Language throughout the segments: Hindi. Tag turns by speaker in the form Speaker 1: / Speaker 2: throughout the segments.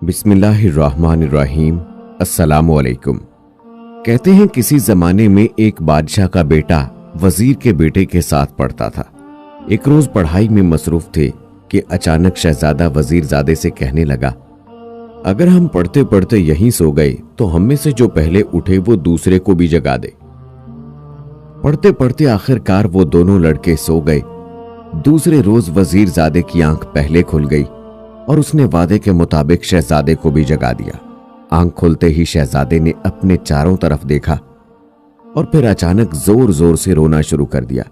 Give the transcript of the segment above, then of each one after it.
Speaker 1: बिस्मिल्लाहिर्रहमानिर्रहीम। अस्सलामुअलैकुम। कहते हैं किसी जमाने में एक बादशाह का बेटा वजीर के बेटे के साथ पढ़ता था। एक रोज पढ़ाई में मसरूफ थे कि अचानक शहजादा वजीरजादे से कहने लगा, अगर हम पढ़ते पढ़ते यहीं सो गए तो हम में से जो पहले उठे वो दूसरे को भी जगा दे। पढ़ते पढ़ते आखिरकार वो दोनों लड़के सो गए। दूसरे रोज वजीरजादे की आंख पहले खुल गई और उसने वादे के मुताबिक शहजादे को भी जगा दिया। आंख खुलते ही शहजादे ने अपने चारों तरफ देखा और फिर अचानक जोर जोर से रोना शुरू कर दिया।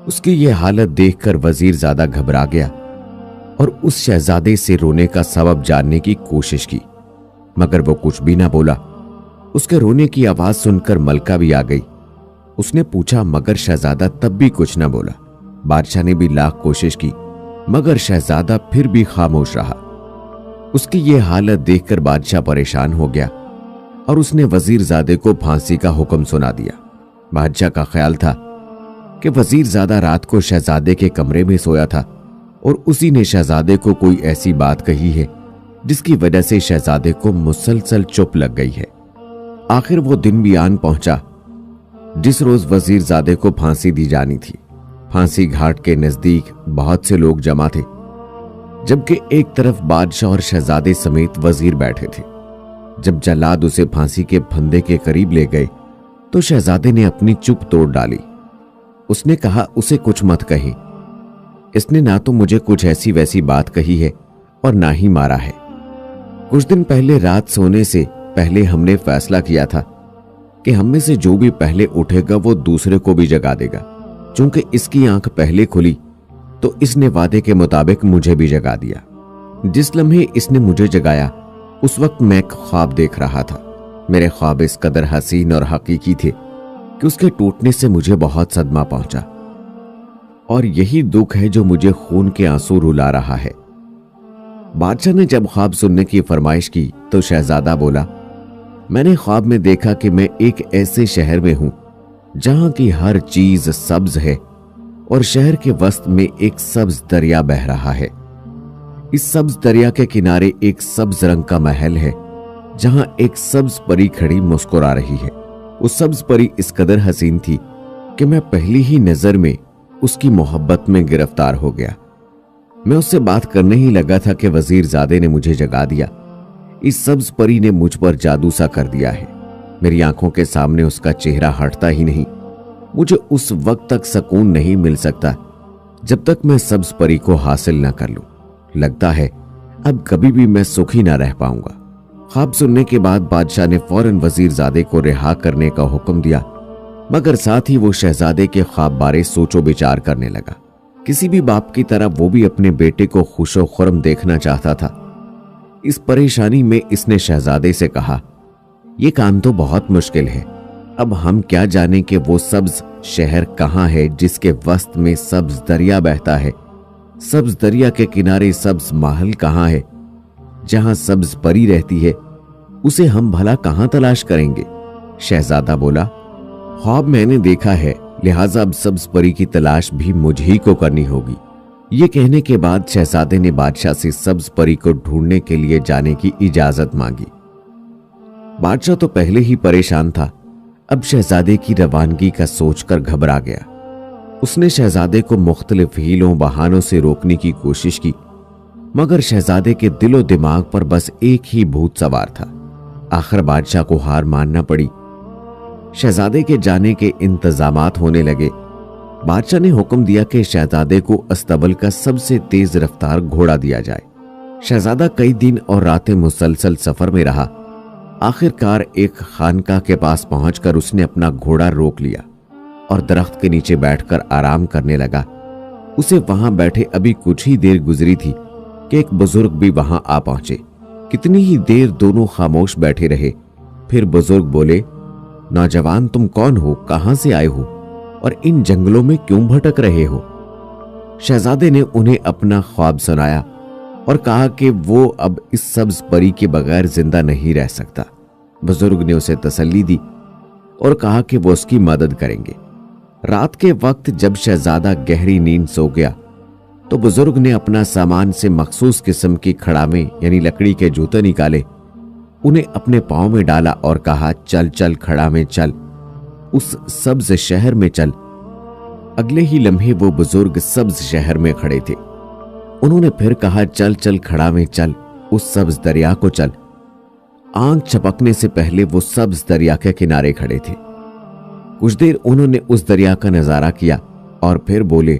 Speaker 1: उसकी यह हालत देखकर वजीरजादा घबरा गया और उस शहजादे से रोने का सबब जानने की कोशिश की, मगर वो कुछ भी ना बोला। उसके रोने की आवाज सुनकर मलका भी आ गई। उसने पूछा, मगर शहजादा तब भी कुछ ना बोला। बादशाह ने भी लाख कोशिश की, मगर शहजादा फिर भी खामोश रहा। उसकी ये हालत देखकर बादशाह परेशान हो गया और उसने वजीरजादे को फांसी का हुक्म सुना दिया। बादशाह का ख्याल था कि वजीरजादा रात को शहजादे के कमरे में सोया था और उसी ने शहजादे को कोई ऐसी बात कही है जिसकी वजह से शहजादे को मुसलसल चुप लग गई है। आखिर वो दिन भी आन पहुंचा जिस रोज वजीरजादे को फांसी दी जानी थी। फांसी घाट के नजदीक बहुत से लोग जमा थे, जबकि एक तरफ बादशाह और शहजादे समेत वजीर बैठे थे। जब जल्लाद उसे फांसी के फंदे के करीब ले गए तो शहजादे ने अपनी चुप तोड़ डाली। उसने कहा, उसे कुछ मत कहीं, इसने ना तो मुझे कुछ ऐसी वैसी बात कही है और ना ही मारा है। कुछ दिन पहले रात सोने से पहले हमने फैसला किया था कि हम में से जो भी पहले उठेगा वो दूसरे को भी जगा देगा। चूंकि इसकी आंख पहले खुली तो इसने वादे के मुताबिक मुझे भी जगा दिया। जिस लम्हे इसने मुझे जगाया उस वक्त मैं एक ख्वाब देख रहा था। मेरे ख्वाब इस कदर हसीन और हकीकी थे कि उसके टूटने से मुझे बहुत सदमा पहुंचा और यही दुख है जो मुझे खून के आंसू रुला रहा है। बादशाह ने जब ख्वाब सुनने की फरमाइश की तो शहजादा बोला, मैंने ख्वाब में देखा कि मैं एक ऐसे शहर में हूं जहां की हर चीज सब्ज है और शहर के वस्त में एक सब्ज दरिया बह रहा है। इस सब्ज दरिया के किनारे एक सब्ज रंग का महल है जहां एक सब्ज परी खड़ी मुस्कुरा रही है। वो सब्ज परी इस कदर हसीन थी कि मैं पहली ही नजर में उसकी मोहब्बत में गिरफ्तार हो गया। मैं उससे बात करने ही लगा था कि वजीरजादे ने मुझे जगा दिया। इस सब्ज परी ने मुझ पर जादू सा कर दिया है। मेरी आंखों के सामने उसका चेहरा हटता ही नहीं। मुझे उस वक्त तक सुकून नहीं मिल सकता जब तक मैं सब्ज परी को हासिल न कर लूं। लगता है अब कभी भी मैं सुखी ना रह पाऊंगा। ख्वाब सुनने के बाद बादशाह ने फौरन वजीरजादे को रिहा करने का हुक्म दिया, मगर साथ ही वो शहजादे के ख्वाब बारे सोचो विचार करने लगा। किसी भी बाप की तरह वो भी अपने बेटे को खुशो खुर्म देखना चाहता था। इस परेशानी में इसने शहजादे से कहा, यह काम तो बहुत मुश्किल है। अब हम क्या जाने कि वो सब्ज शहर कहाँ है जिसके वस्त में सब्ज दरिया बहता है। सब्ज दरिया के किनारे सब्ज महल कहाँ है जहां सब्ज परी रहती है। उसे हम भला कहां तलाश करेंगे। शहजादा बोला, ख्वाब मैंने देखा है, लिहाजा अब सब्ज परी की तलाश भी मुझ ही को करनी होगी। ये कहने के बाद शहजादे ने बादशाह से सब्ज परी को ढूंढने के लिए जाने की इजाजत मांगी। बादशाह तो पहले ही परेशान था, अब शहजादे की रवानगी का सोचकर घबरा गया। उसने शहजादे को मुख्तलिफ हीलों बहानों से रोकने की कोशिश की, मगर शहजादे के दिलो दिमाग पर बस एक ही भूत सवार था। आखिर बादशाह को हार मानना पड़ी। शहजादे के जाने के इंतजामात होने लगे। बादशाह ने हुक्म दिया कि शहजादे को अस्तबल का सबसे तेज रफ्तार घोड़ा दिया जाए। शहजादा कई दिन और रातें मुसलसल सफर में रहा। आखिरकार एक खानका के पास पहुंचकर उसने अपना घोड़ा रोक लिया और दरख्त के नीचे बैठकर आराम करने लगा। उसे वहां बैठे अभी कुछ ही देर गुजरी थी कि एक बुजुर्ग भी वहां आ पहुंचे। कितनी ही देर दोनों खामोश बैठे रहे। फिर बुजुर्ग बोले, नौजवान तुम कौन हो, कहां से आए हो और इन जंगलों में क्यों भटक रहे हो। शहजादे ने उन्हें अपना ख्वाब सुनाया और कहा कि वो अब इस सब्ज परी के बगैर जिंदा नहीं रह सकता। बुजुर्ग ने उसे तसल्ली दी और कहा कि वो उसकी मदद करेंगे। रात के वक्त जब शहजादा गहरी नींद सो गया तो बुजुर्ग ने अपना सामान से मखसूस किस्म की खड़ावें यानी लकड़ी के जूते निकाले, उन्हें अपने पांव में डाला और कहा, चल चल खड़ावें चल, उस सब्ज शहर में चल। अगले ही लम्हे वो बुजुर्ग सब्ज शहर में खड़े थे। उन्होंने फिर कहा, चल चल खड़ावें चल, उस सब्ज दरिया को चल। आंख झपकने से पहले वो सब्ज दरिया के किनारे खड़े थे। कुछ देर उन्होंने उस दरिया का नजारा किया और फिर बोले,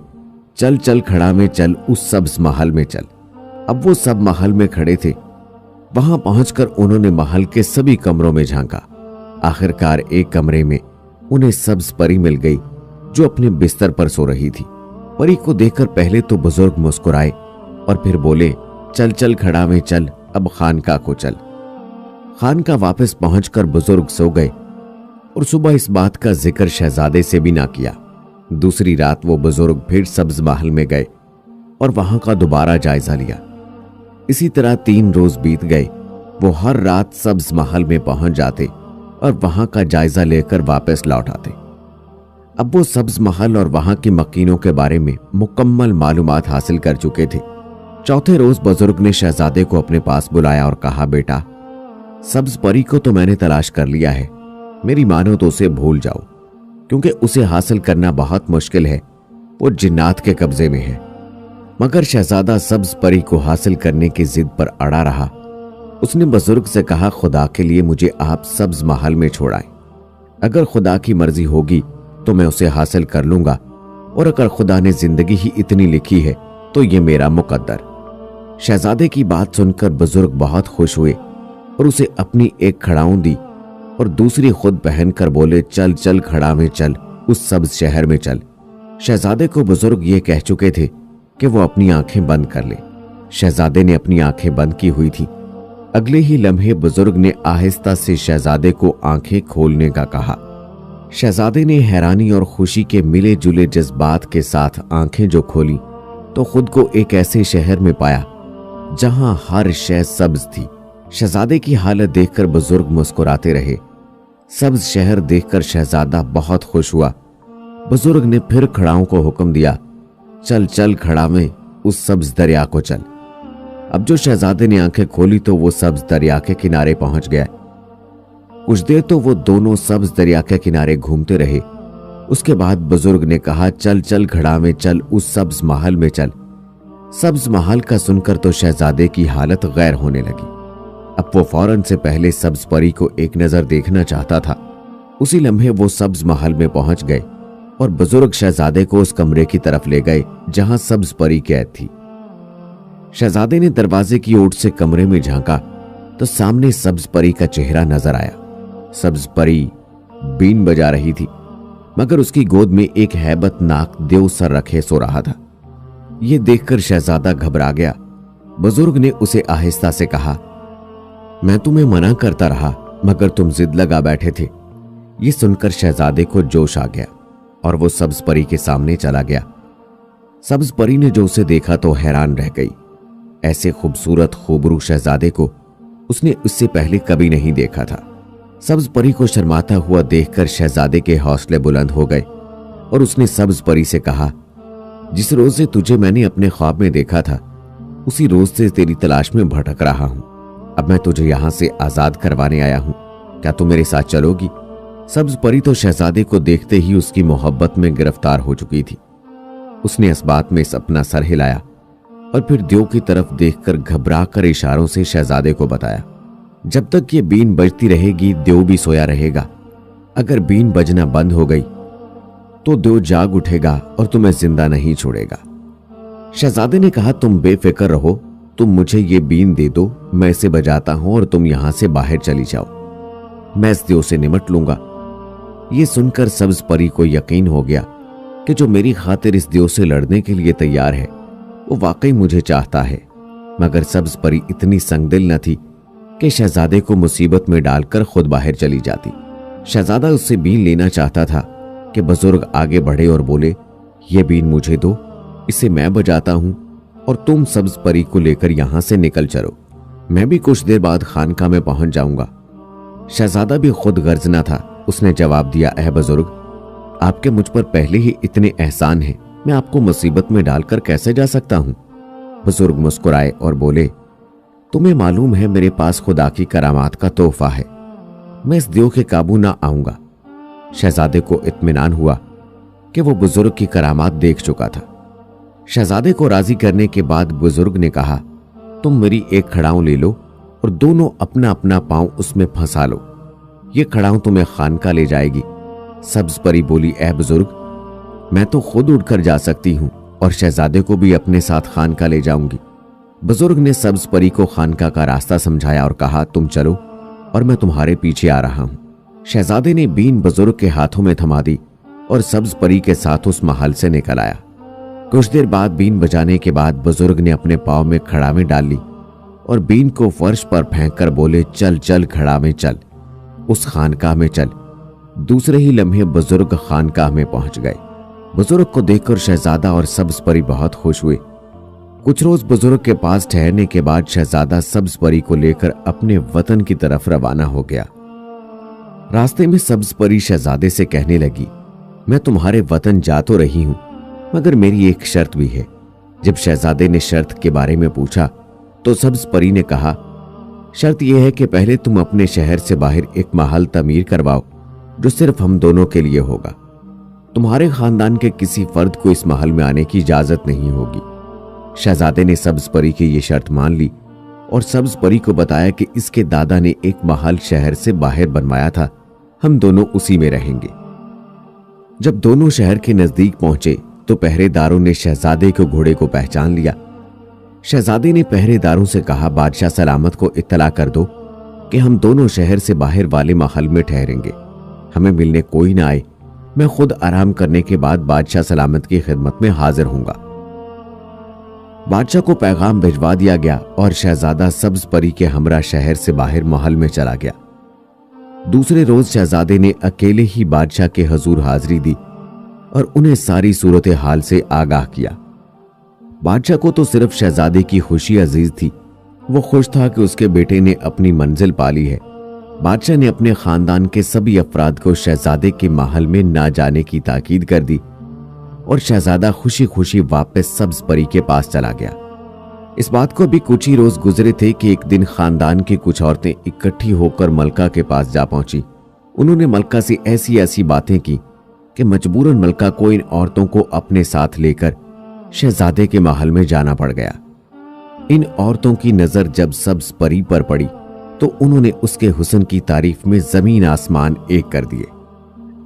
Speaker 1: चल चल खड़ावें चल, उस सब्ज महल में चल। अब वो सब महल में खड़े थे। वहां पहुंचकर उन्होंने महल के सभी कमरों में झांका। आखिरकार एक कमरे में उन्हें सब्ज परी मिल गई जो अपने बिस्तर पर सो रही थी। परी को देखकर पहले तो बुजुर्ग मुस्कुराए और फिर बोले, चल चल खड़ावें चल, अब खानका को चल। खानका वापस पहुंचकर बुजुर्ग सो गए और सुबह इस बात का जिक्र शहजादे से भी ना किया। दूसरी रात वो बुजुर्ग फिर सब्ज महल में गए और वहां का दोबारा जायजा लिया। इसी तरह 3 रोज बीत गए। वो हर रात सब्ज महल में पहुंच जाते और वहां का जायजा लेकर वापस लौट आते। अब वो सब्ज महल और वहां की मकीनों के बारे में मुकम्मल मालूमात हासिल कर चुके थे। चौथे रोज बुजुर्ग ने शहजादे को अपने पास बुलाया और कहा, बेटा, सब्ज परी को तो मैंने तलाश कर लिया है, मेरी मानो तो उसे भूल जाओ, क्योंकि उसे हासिल करना बहुत मुश्किल है, वो जिन्नात के कब्जे में है। मगर शहजादा सब्ज परी को हासिल करने की जिद पर अड़ा रहा। उसने बुजुर्ग से कहा, खुदा के लिए मुझे आप सब्ज महल में छोड़ाएं। अगर खुदा की मर्जी होगी तो मैं उसे हासिल कर लूंगा, और अगर खुदा ने जिंदगी ही इतनी लिखी है तो ये मेरा मुकद्दर। शहजादे की बात सुनकर बुजुर्ग बहुत खुश हुए और उसे अपनी एक खड़ाऊं दी और दूसरी खुद पहनकर बोले, चल चल खड़ावें चल, उस सब्ज शहर में चल। शहजादे को बुजुर्ग ये कह चुके थे कि वो अपनी आंखें बंद कर ले। शहजादे ने अपनी आंखें बंद की हुई थी। अगले ही लम्हे बुजुर्ग ने आहिस्ता से शहजादे को आंखें खोलने का कहा। शहजादे ने हैरानी और खुशी के मिले जुले जज्बात के साथ आंखें जो खोली तो खुद को एक ऐसे शहर में पाया जहां हर शय सब्ज थी। शहजादे की हालत देखकर बुजुर्ग मुस्कुराते रहे। सब्ज शहर देखकर शहजादा बहुत खुश हुआ। बुजुर्ग ने फिर खड़ाओं को हुक्म दिया, चल चल खड़ावें, उस सब्ज दरिया को चल। अब जो शहजादे ने आंखें खोली तो वो सब्ज दरिया के किनारे पहुंच गया। कुछ देर तो वो दोनों सब्ज दरिया के किनारे घूमते रहे। उसके बाद बुजुर्ग ने कहा, चल चल खड़ावें चल, उस सब्ज महल में चल। सब्ज महल का सुनकर तो शहजादे की हालत गैर होने लगी। अब वो फौरन से पहले सब्ज परी को एक नजर देखना चाहता था। उसी लम्हे वो सब्ज महल में पहुंच गए और बुजुर्ग शहजादे को उस कमरे की तरफ ले गए जहां सब्ज परी कैद थी। शहजादे ने दरवाजे की ओट से कमरे में झांका तो सामने सब्ज परी का चेहरा नजर आया। सब्ज परी बीन बजा रही थी, मगर उसकी गोद में एक हैबतनाक देव सर रखे सो रहा था। यह देखकर शहजादा घबरा गया। बुजुर्ग ने उसे आहिस्ता से कहा, मैं तुम्हें मना करता रहा मगर तुम जिद लगा बैठे थे। यह सुनकर शहजादे को जोश आ गया और वो सब्ज परी के सामने चला गया। सब्ज परी ने जो उसे देखा तो हैरान रह गई। ऐसे खूबसूरत खूबरू शहजादे को उसने उससे पहले कभी नहीं देखा था। सब्ज परी को शर्माता हुआ देखकर शहजादे के हौसले बुलंद हो गए और उसने सब्ज परी से कहा, जिस रोज से तुझे मैंने अपने ख्वाब में देखा था उसी रोज से तेरी तलाश में भटक रहा हूं। अब मैं तुझे यहां से आजाद करवाने आया हूं, क्या तू मेरे साथ चलोगी? सब्ज परी तो शहजादे को देखते ही उसकी मोहब्बत में गिरफ्तार हो चुकी थी। उसने इस बात में अपना सर हिलाया और फिर देव की तरफ देखकर घबरा कर इशारों से शहजादे को बताया, जब तक ये बीन बजती रहेगी देव भी सोया रहेगा। अगर बीन बजना बंद हो गई तो देव जाग उठेगा और तुम्हें जिंदा नहीं छोड़ेगा। शहजादे ने कहा, तुम बेफिक्र रहो, तुम मुझे ये बीन दे दो, मैं इसे बजाता हूं और तुम यहां से बाहर चली जाओ, मैं इस देव से निमट लूंगा। ये सुनकर सब्ज परी को यकीन हो गया कि जो मेरी खातिर इस देव से लड़ने के लिए तैयार है वो वाकई मुझे चाहता है। मगर सब्ज परी इतनी संगदिल न थी कि शहजादे को मुसीबत में डालकर खुद बाहर चली जाती। शहजादा उससे बीन लेना चाहता था कि बुजुर्ग आगे बढ़े और बोले, ये बीन मुझे दो, इसे मैं बजाता हूं और तुम सब्ज परी को लेकर यहां से निकल चलो, मैं भी कुछ देर बाद खानका में पहुंच जाऊंगा। शहजादा भी खुद गर्जना था। उसने जवाब दिया, ऐ बुजुर्ग, आपके मुझ पर पहले ही इतने एहसान हैं, मैं आपको मुसीबत में डालकर कैसे जा सकता हूं? बुजुर्ग मुस्कुराए और बोले, तुम्हें मालूम है मेरे पास खुदा की करामात का तोहफा है, मैं इस दियो के काबू ना आऊंगा। शहजादे को इत्मीनान हुआ कि वो बुजुर्ग की करामात देख चुका था। शहजादे को राजी करने के बाद बुजुर्ग ने कहा, तुम मेरी एक खड़ाऊं ले लो और दोनों अपना अपना पांव उसमें फंसा लो, ये खड़ाऊं तुम्हें खानका ले जाएगी। सब्ज परी बोली, ए बुजुर्ग, मैं तो खुद उड़कर जा सकती हूं और शहजादे को भी अपने साथ खानका ले जाऊंगी। बुजुर्ग ने सब्ज परी को खानका का रास्ता समझाया और कहा, तुम चलो और मैं तुम्हारे पीछे आ रहा हूं। शहजादे ने बीन बुजुर्ग के हाथों में थमा दी और सब्ज परी के साथ उस महल से निकल आया। कुछ देर बाद बीन बजाने के बाद बुजुर्ग ने अपने पांव में खड़ावें डाल ली और बीन को फर्श पर फेंककर बोले, चल चल खड़ावें चल, उस खानकाह में चल। दूसरे ही लम्हे बुजुर्ग खानकाह में पहुंच गए। बुजुर्ग को देखकर शहजादा और सब्ज परी बहुत खुश हुए। कुछ रोज बुजुर्ग के पास ठहरने के बाद शहजादा सब्ज परी को लेकर अपने वतन की तरफ रवाना हो गया। रास्ते में सब्ज परी शहजादे से कहने लगी, मैं तुम्हारे वतन जा तो रही हूं, मगर मेरी एक शर्त भी है। जब शहजादे ने शर्त के बारे में पूछा तो सब्ज परी ने कहा, शर्त यह है कि पहले तुम अपने शहर से बाहर एक महल तमीर करवाओ जो सिर्फ हम दोनों के लिए होगा। तुम्हारे खानदान के किसी फर्द को इस महल में आने की इजाजत नहीं होगी। शहजादे ने सब्ज परी की यह शर्त मान ली और सब्ज परी को बताया कि इसके दादा ने एक महल शहर से बाहर बनवाया था, हम दोनों उसी में रहेंगे। जब दोनों शहर के नजदीक पहुंचे तो पहरेदारों ने शहजादे के घोड़े को पहचान लिया। शहजादे ने पहरेदारों से कहा, बादशाह सलामत को इत्तला कर दो कि हम दोनों शहर से बाहर वाले महल में ठहरेंगे, हमें मिलने कोई ना आए, मैं खुद आराम करने के बाद बादशाह सलामत की खिदमत में हाजिर होऊंगा। बादशाह को पैगाम भिजवा दिया गया और शहजादा सब्ज परी के हमरा शहर से बाहर महल में चला गया। दूसरे रोज शहजादे ने अकेले ही बादशाह के हजूर हाजिरी दी और उन्हें सारी सूरत हाल से आगाह किया। बादशाह को तो सिर्फ शहजादे की खुशी अजीज थी, वो खुश था कि उसके बेटे ने अपनी मंजिल पाली है। बादशाह ने अपने खानदान के सभी अफराद को शहजादे के महल में ना जाने की ताकीद कर दी और शहजादा खुशी खुशी वापस सब्ज परी के पास चला गया। इस बात को भी कुछ ही रोज गुजरे थे कि एक दिन खानदान की कुछ औरतें इकट्ठी होकर मलका के पास जा पहुंची। उन्होंने मलका से ऐसी ऐसी बातें की कि मजबूरन मलका को इन औरतों को अपने साथ लेकर शहजादे के महल में जाना पड़ गया। इन औरतों की नजर जब सब्ज परी पर पड़ी तो उन्होंने उसके हुस्न की तारीफ में जमीन आसमान एक कर दिए।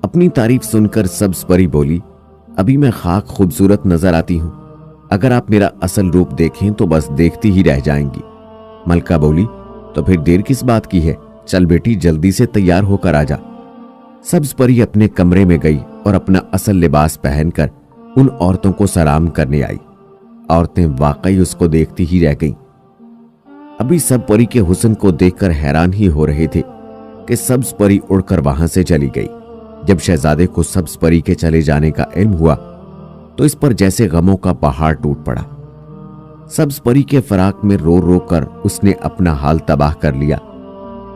Speaker 1: अपनी तारीफ सुनकर सब्ज परी बोली, अभी मैं खाक खूबसूरत नजर आती हूं, अगर आप मेरा असल रूप देखें तो बस देखती ही रह जाएंगी। मलका बोली, तो फिर देर किस बात की है, चल बेटी जल्दी से तैयार होकर आ जा। सब्ज परी अपने कमरे में गई और अपना असल लिबास पहनकर उन औरतों को सलाम करने आई। औरतें वाकई उसको देखती ही रह गईं। अभी सब परी के हुस्न को देखकर हैरान ही हो रहे थे कि सब्ज परी उड़कर वहां से चली गई। जब शहजादे को सब्ज परी के चले जाने का इल्म हुआ तो इस पर जैसे गमों का पहाड़ टूट पड़ा। सब्ज परी के फराक में रो रो कर उसने अपना हाल तबाह कर लिया।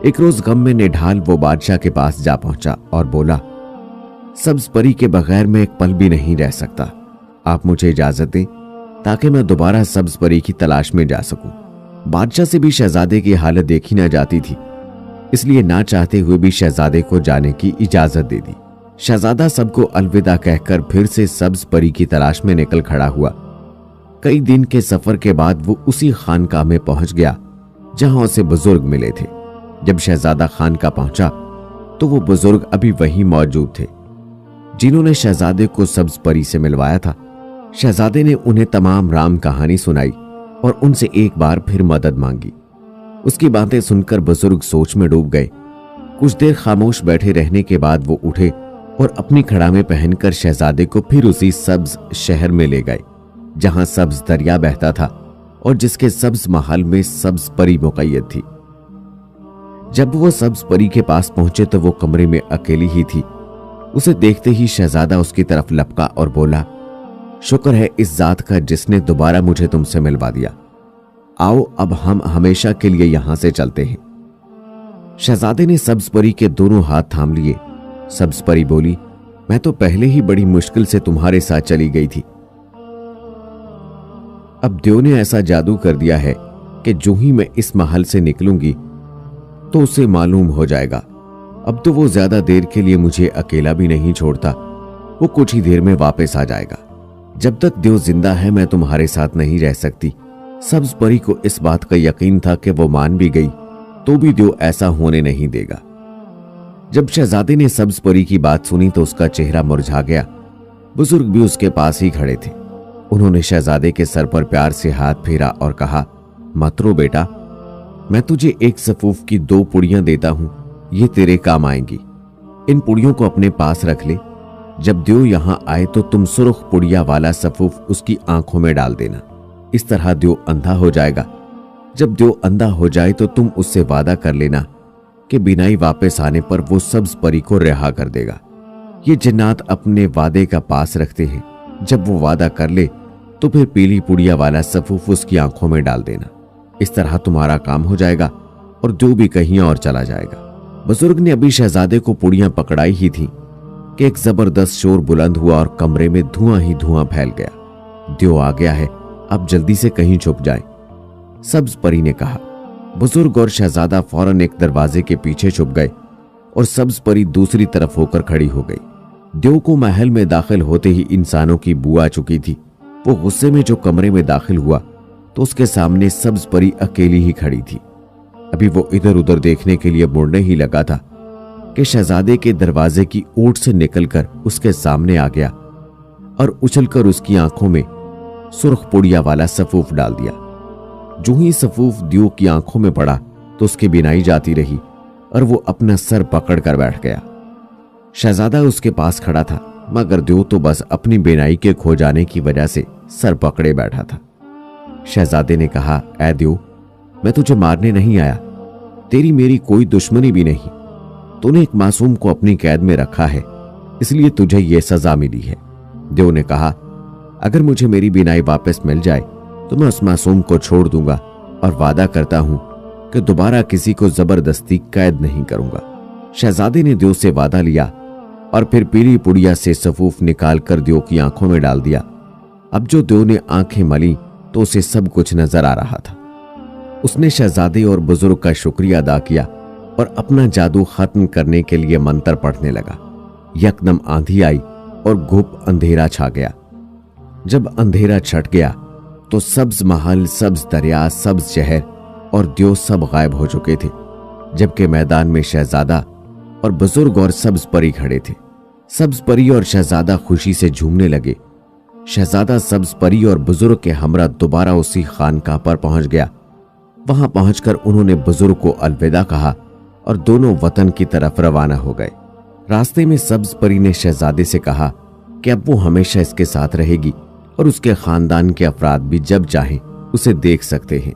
Speaker 1: एक रोज गम में निढाल वो बादशाह के पास जा पहुंचा और बोला, सब्ज परी के बगैर मैं एक पल भी नहीं रह सकता, आप मुझे इजाजत दें ताकि मैं दोबारा सब्ज परी की तलाश में जा सकूं। बादशाह से भी शहजादे की हालत देखी ना जाती थी, इसलिए ना चाहते हुए भी शहजादे को जाने की इजाजत दे दी। शहजादा सबको अलविदा कहकर फिर से सब्ज परी की तलाश में निकल खड़ा हुआ। कई दिन के सफर के बाद वो उसी खानकाह में पहुंच गया जहां उसे बुजुर्ग मिले थे। जब शहजादा खानकाह पहुंचा तो वो बुजुर्ग अभी वहीं मौजूद थे जिन्होंने शहजादे को सब्ज परी से मिलवाया था। शहजादे ने उन्हें तमाम राम कहानी सुनाई और उनसे एक बार फिर मदद मांगी। उसकी बातें सुनकर बुजुर्ग सोच में डूब गए। कुछ देर खामोश बैठे रहने के बाद वो उठे और अपनी खड़ामें पहनकर शहजादे को फिर उसी सब्ज शहर में ले गए जहां सब्ज दरिया बहता था और जिसके सब्ज महल में सब्ज परी मुक़य्यद थी। जब वो सब्ज परी के पास पहुंचे तो वो कमरे में अकेली ही थी। उसे देखते ही शहजादा उसकी तरफ लपका और बोला, शुक्र है इस जात का जिसने दोबारा मुझे तुमसे मिलवा दिया। आओ अब हम हमेशा के लिए यहां से चलते हैं। शहजादे ने सब्ज परी के दोनों हाथ थाम लिए। सब्ज परी बोली, मैं तो पहले ही बड़ी मुश्किल से तुम्हारे साथ चली गई थी, अब देव ने ऐसा जादू कर दिया है कि जो ही मैं इस महल से निकलूंगी तो उसे मालूम हो जाएगा। अब तो वो ज्यादा देर के लिए मुझे अकेला भी नहीं छोड़ता, वो कुछ ही देर में वापस आ जाएगा। जब तक देव जिंदा है मैं तुम्हारे साथ नहीं रह सकती। सब्ज परी को इस बात का यकीन था कि वो मान भी गई तो भी देव ऐसा होने नहीं देगा। जब शहजादे ने सब्ज परी की बात सुनी तो उसका चेहरा मुरझा गया। बुजुर्ग भी उसके पास ही खड़े थे। उन्होंने शहजादे के सर पर प्यार से हाथ फेरा और कहा, मत रो बेटा, मैं तुझे एक सफूफ की 2 पुड़ियां देता हूं, ये तेरे काम आएंगी। इन पुड़ियों को अपने पास रख ले। जब देव यहां आए तो तुम सुर्ख पुड़िया वाला सफूफ उसकी आंखों में डाल देना। इस तरह देव अंधा हो जाएगा। जब देव अंधा हो जाए तो तुम उससे वादा कर लेना कि बिनाई वापस आने पर वो सब्ज परी को रिहा कर देगा। ये जिन्नात अपने वादे का पास रखते हैं। जब वो वादा कर ले तो फिर पीली पुड़िया वाला सफूफ उसकी आंखों में डाल देना। इस तरह तुम्हारा काम हो जाएगा और देव भी कहीं और चला जाएगा। बुजुर्ग ने अभी शहजादे को पुड़ियां पकड़ाई ही थी कि एक जबरदस्त शोर बुलंद हुआ और कमरे में धुआं ही धुआं फैल गया। देव आ गया है, अब जल्दी से कहीं छुप जाए, सब्ज परी ने कहा। बुजुर्ग और शहजादा फौरन एक दरवाजे के पीछे छुप गए और सब्ज परी दूसरी तरफ होकर खड़ी हो गई। देव को महल में दाखिल होते ही इंसानों की बू आ चुकी थी। वो गुस्से में जो कमरे में दाखिल हुआ तो उसके सामने सब्ज परी अकेली ही खड़ी थी। अभी वो इधर उधर देखने के लिए मुड़ने ही लगा था कि शहजादे के दरवाजे की ओट से निकलकर उसके सामने आ गया और उछलकर उसकी आंखों में सुर्ख पुड़िया वाला सफूफ डाल दिया। जो ही सफूफ देव की आंखों में पड़ा तो उसकी बिनाई जाती रही और वो अपना सर पकड़ कर बैठ गया। शहजादा उसके पास खड़ा था, मगर देव तो बस अपनी बिनाई के खो जाने की वजह से सर पकड़े बैठा था। शहजादे ने कहा, ऐ देव, मैं तुझे मारने नहीं आया, तेरी मेरी कोई दुश्मनी भी नहीं। तूने एक मासूम को अपनी कैद में रखा है, इसलिए तुझे यह सजा मिली है। देव ने कहा, अगर मुझे मेरी बिनाई वापस मिल जाए तो मैं उस मासूम को छोड़ दूंगा और वादा करता हूं कि दोबारा किसी को जबरदस्ती कैद नहीं करूंगा। शहजादे ने देव से वादा लिया और फिर पीली पुड़िया से सफूफ निकाल कर देव की आंखों में डाल दिया। अब जो देव ने आंखें मली तो उसे सब कुछ नजर आ रहा था। उसने शहजादे और बुजुर्ग का शुक्रिया अदा किया और अपना जादू खत्म करने के लिए मंत्र पढ़ने लगा। यकदम आंधी आई और घुप अंधेरा छा गया। जब अंधेरा छट गया तो सब्ज महल, सब्ज दरिया, सब्ज शहर और देव सब गायब हो चुके थे, जबकि मैदान में शहजादा और बुजुर्ग और सब्ज परी खड़े थे। सब्ज परी और शहजादा खुशी से झूमने लगे। शहजादा सब्ज परी और बुजुर्ग के हमरा दोबारा उसी खानकाह पर पहुंच गया। वहां पहुंचकर उन्होंने बुजुर्ग को अलविदा कहा और दोनों वतन की तरफ रवाना हो गए। रास्ते में सब्ज परी ने शहजादे से कहा कि अब वो हमेशा इसके साथ रहेगी और उसके खानदान के अफराद भी जब चाहें उसे देख सकते हैं।